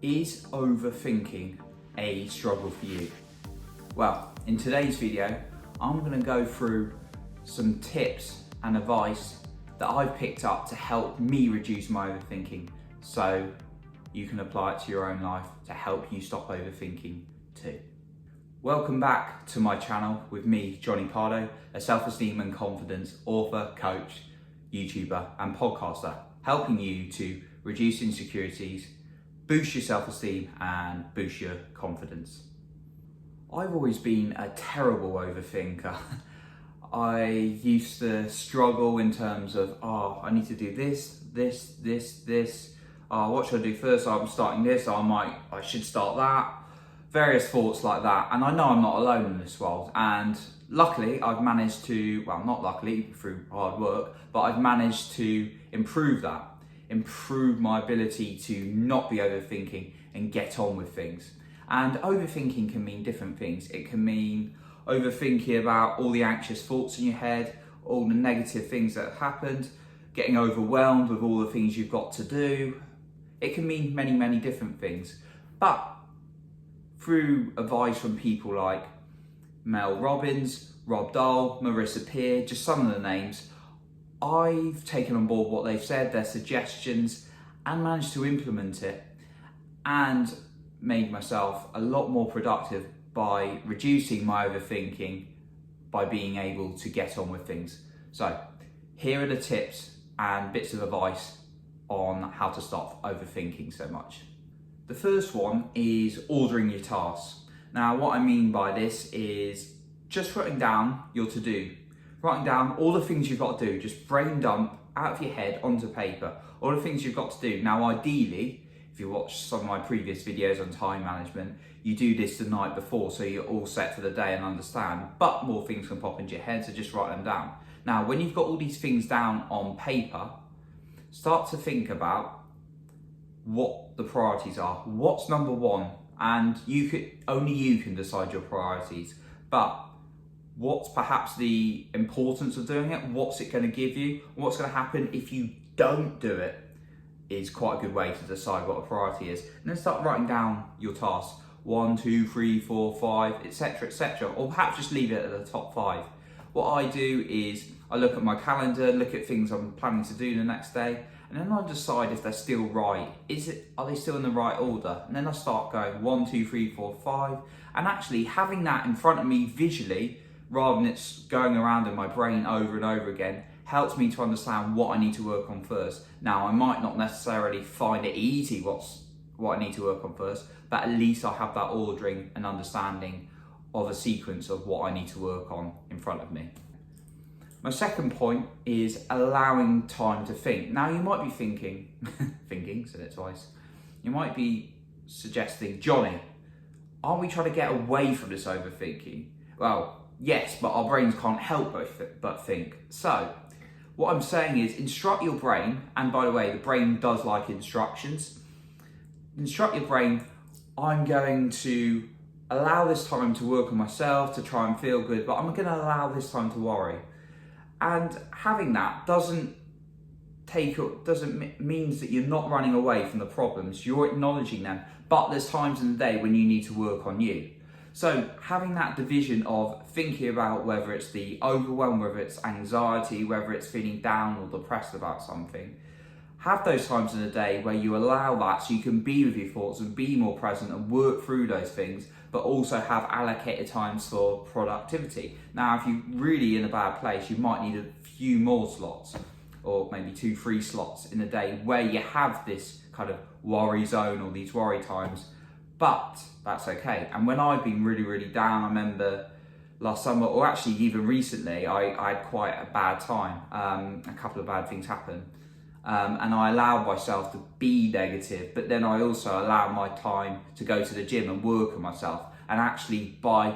Is overthinking a struggle for you? Well, in today's video, I'm going to go through some tips and advice that I've picked up to help me reduce my overthinking, so you can apply it to your own life to help you stop overthinking too. Welcome back to my channel with me, Jonny Pardoe, a self-esteem and confidence author, coach, YouTuber and podcaster, helping you to reduce insecurities, boost your self-esteem and boost your confidence. I've always been a terrible overthinker. I used to struggle in terms of, I need to do this. What should I do first? I'm starting this, I should start that. Various thoughts like that. And I know I'm not alone in this world. And luckily, I've managed to, well, not luckily, through hard work, but I've managed to improve that. Improve my ability to not be overthinking and get on with things. And overthinking can mean different things. It can mean overthinking about all the anxious thoughts in your head, all the negative things that have happened, getting overwhelmed with all the things you've got to do. It can mean many, many different things. But through advice from people like Mel Robbins, Rob Dahl, Marissa Peer, just some of the names, I've taken on board what they've said, their suggestions, and managed to implement it and made myself a lot more productive by reducing my overthinking by being able to get on with things. So here are the tips and bits of advice on how to stop overthinking so much. The first one is ordering your tasks. Now, what I mean by this is just writing down your to-do. Writing down all the things you've got to do, just brain dump out of your head onto paper, all the things you've got to do. Now, ideally, if you watch some of my previous videos on time management, you do this the night before so you're all set for the day and understand, but more things can pop into your head, so just write them down. Now, when you've got all these things down on paper, start to think about what the priorities are. What's number one? And only you can decide your priorities, but what's perhaps the importance of doing it? What's it going to give you? What's going to happen if you don't do it is quite a good way to decide what a priority is. And then start writing down your tasks. 1, 2, 3, 4, 5, etc, etc. Or perhaps just leave it at the top 5. What I do is I look at my calendar, look at things I'm planning to do the next day, and then I decide if they're still right. Are they still in the right order? And then I start going 1, 2, 3, 4, 5. And actually having that in front of me visually, rather than it's going around in my brain over and over again, helps me to understand what I need to work on first. Now, I might not necessarily find it easy what I need to work on first, but at least I have that ordering and understanding of a sequence of what I need to work on in front of me. My second point is allowing time to think. Now, you might be thinking, said it twice, you might be suggesting, Jonny, aren't we trying to get away from this overthinking? Well, yes, but our brains can't help but think. So, what I'm saying is instruct your brain, and by the way, the brain does like instructions. Instruct your brain, I'm going to allow this time to work on myself, to try and feel good, but I'm going to allow this time to worry. And having that means that you're not running away from the problems, you're acknowledging them, but there's times in the day when you need to work on you. So having that division of thinking about whether it's the overwhelm, whether it's anxiety, whether it's feeling down or depressed about something, have those times in the day where you allow that so you can be with your thoughts and be more present and work through those things, but also have allocated times for productivity. Now, if you're really in a bad place, you might need a few more slots, or maybe 2, 3 slots in a day where you have this kind of worry zone or these worry times. But that's okay. And when I've been really, really down, I remember last summer, or actually even recently, I had quite a bad time. A couple of bad things happened. And I allowed myself to be negative, but then I also allowed my time to go to the gym and work on myself. And actually by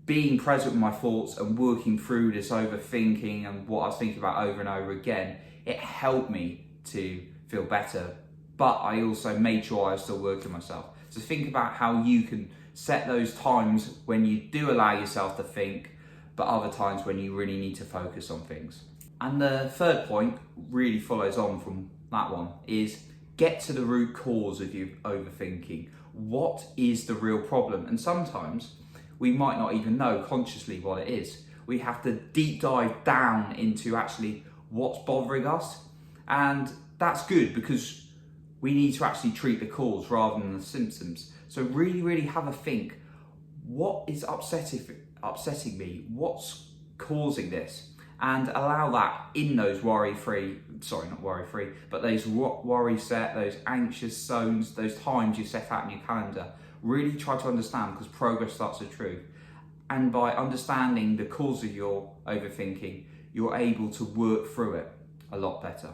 being present with my thoughts and working through this overthinking and what I was thinking about over and over again, it helped me to feel better. But I also made sure I was still working on myself. So think about how you can set those times when you do allow yourself to think, but other times when you really need to focus on things. And the third point really follows on from that one, is Get to the root cause of your overthinking. What is the real problem? And sometimes we might not even know consciously what it is. We have to deep dive down into actually what's bothering us. And that's good because we need to actually treat the cause rather than the symptoms. So really have a think. What is upsetting me? What's causing this? And allow that in those those worry set, those anxious zones, those times you set out in your calendar. Really try to understand, because progress starts with truth. And by understanding the cause of your overthinking, you're able to work through it a lot better.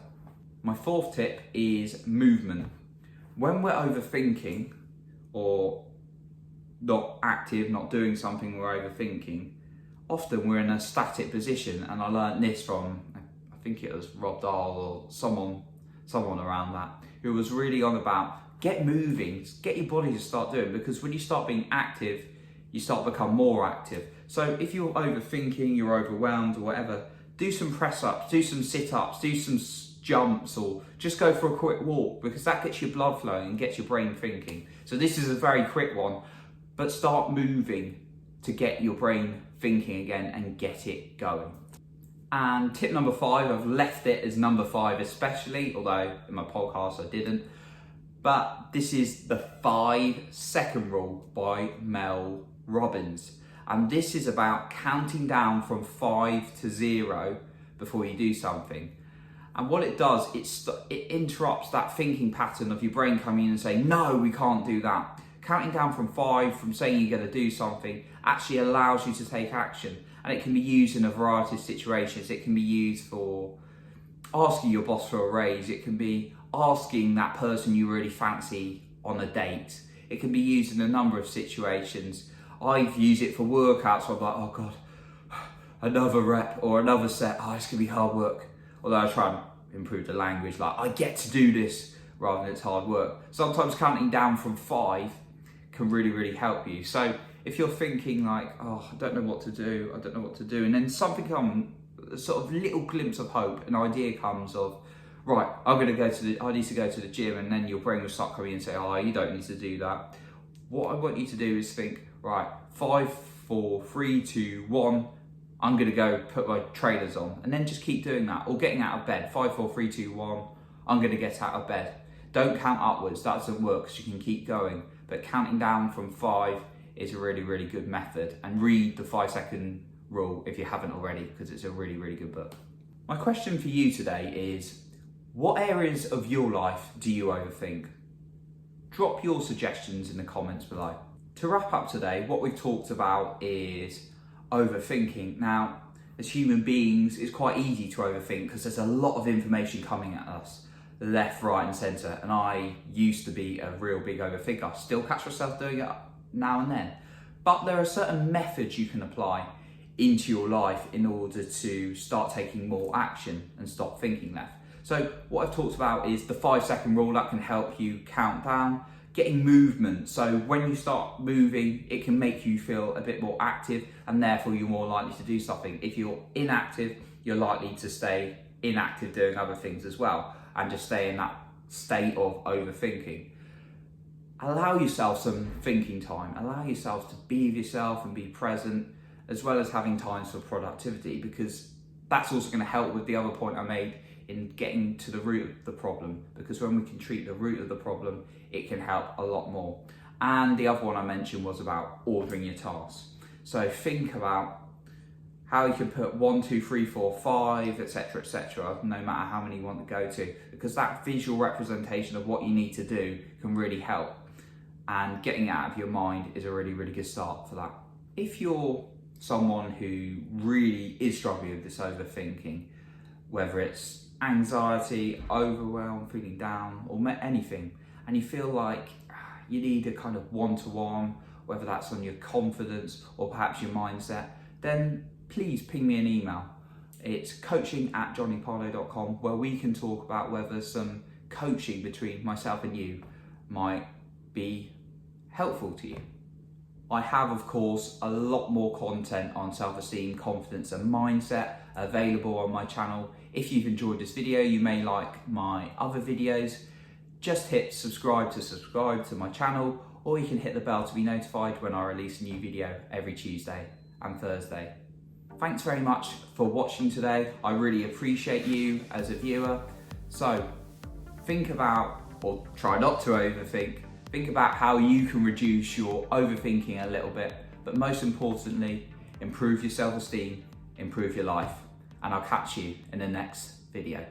My fourth tip is movement. When we're overthinking or not active, not doing something we're overthinking, often we're in a static position. And I learned this from, I think it was Rob Dahl or someone around that, who was really on about get moving, get your body to start doing, because when you start being active, you start to become more active. So if you're overthinking, you're overwhelmed or whatever, do some press ups, do some sit ups, do some jumps, or just go for a quick walk, because that gets your blood flowing and gets your brain thinking. So this is a very quick one, but start moving to get your brain thinking again and get it going. And tip number 5, I've left it as number 5 especially, although in my podcast I didn't, but this is the 5-second rule by Mel Robbins. And this is about counting down from 5 to 0 before you do something. And what it does, it interrupts that thinking pattern of your brain coming in and saying, no, we can't do that. Counting down from 5, from saying you're going to do something, actually allows you to take action. And it can be used in a variety of situations. It can be used for asking your boss for a raise. It can be asking that person you really fancy on a date. It can be used in a number of situations. I've used it for workouts where I'm like, oh God, another rep or another set. Oh, it's going to be hard work. Although I try and improve the language, like I get to do this rather than it's hard work. Sometimes counting down from 5 can really help you. So if you're thinking like, oh, I don't know what to do, and then something comes, a sort of little glimpse of hope, an idea comes of, right, I need to go to the gym, and then your brain will start coming and say, oh, you don't need to do that. What I want you to do is think, right, 5, 4, 3, 2, 1, I'm gonna go put my trainers on, and then just keep doing that, or getting out of bed, 5, 4, 3, 2, 1, I'm gonna get out of bed. Don't count upwards, that doesn't work, because you can keep going, but counting down from 5 is a really good method. And read the 5-second rule if you haven't already, because it's a really good book. My question for you today is, what areas of your life do you overthink? Drop your suggestions in the comments below. To wrap up today, what we've talked about is overthinking. Now, as human beings, it's quite easy to overthink because there's a lot of information coming at us, left, right and centre. And I used to be a real big overthinker. Still catch myself doing it now and then. But there are certain methods you can apply into your life in order to start taking more action and stop thinking left. So what I've talked about is the 5-second rule that can help you count down, getting movement. So when you start moving, it can make you feel a bit more active, and therefore you're more likely to do something. If you're inactive, you're likely to stay inactive doing other things as well, and just stay in that state of overthinking. Allow yourself some thinking time. Allow yourself to be with yourself and be present, as well as having times for productivity, because that's also going to help with the other point I made in getting to the root of the problem, because when we can treat the root of the problem, it can help a lot more. And the other one I mentioned was about ordering your tasks. So think about how you can put 1, 2, 3, 4, 5, etc., no matter how many you want to go to, because that visual representation of what you need to do can really help. And getting it out of your mind is a really good start for that. If you're someone who really is struggling with this overthinking, whether it's anxiety, overwhelm, feeling down, or anything, and you feel like you need a kind of one-to-one, whether that's on your confidence or perhaps your mindset, then please ping me an email. It's coaching@jonnypardoe.com, where we can talk about whether some coaching between myself and you might be helpful to you. I have, of course, a lot more content on self-esteem, confidence and mindset available on my channel. If you've enjoyed this video, you may like my other videos. just hit subscribe to my channel, or you can hit the bell to be notified when I release a new video every Tuesday and Thursday. Thanks very much for watching today. I really appreciate you as a viewer. So think about, or try not to overthink, think about how you can reduce your overthinking a little bit, but most importantly, improve your self-esteem, improve your life. And I'll catch you in the next video.